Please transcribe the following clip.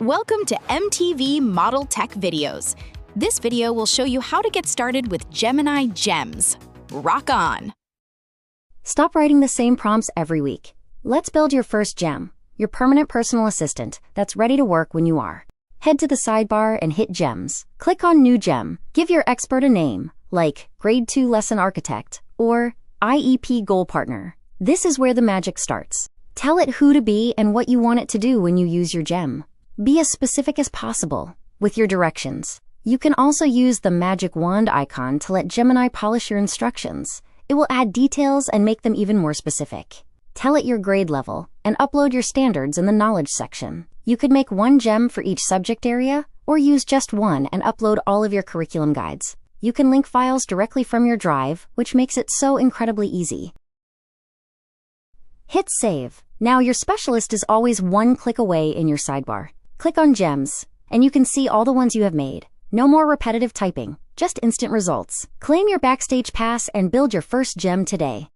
Welcome to MTV Model Tech Videos. This video will show you how to get started with Gemini Gems. Rock on! Stop writing the same prompts every week. Let's build your first gem, your permanent personal assistant that's ready to work when you are. Head to the sidebar and hit Gems. Click on New Gem. Give your expert a name, like Grade 2 Lesson Architect or IEP Goal Partner. This is where the magic starts. Tell it who to be and what you want it to do when you use your gem. Be as specific as possible with your directions. You can also use the magic wand icon to let Gemini polish your instructions. It will add details and make them even more specific. Tell it your grade level and upload your standards in the knowledge section. You could make one gem for each subject area or use just one and upload all of your curriculum guides. You can link files directly from your drive, which makes it so incredibly easy. Hit Save. Now your specialist is always one click away in your sidebar. Click on Gems, and you can see all the ones you have made. No more repetitive typing, just instant results. Claim your Backstage Pass and build your first gem today.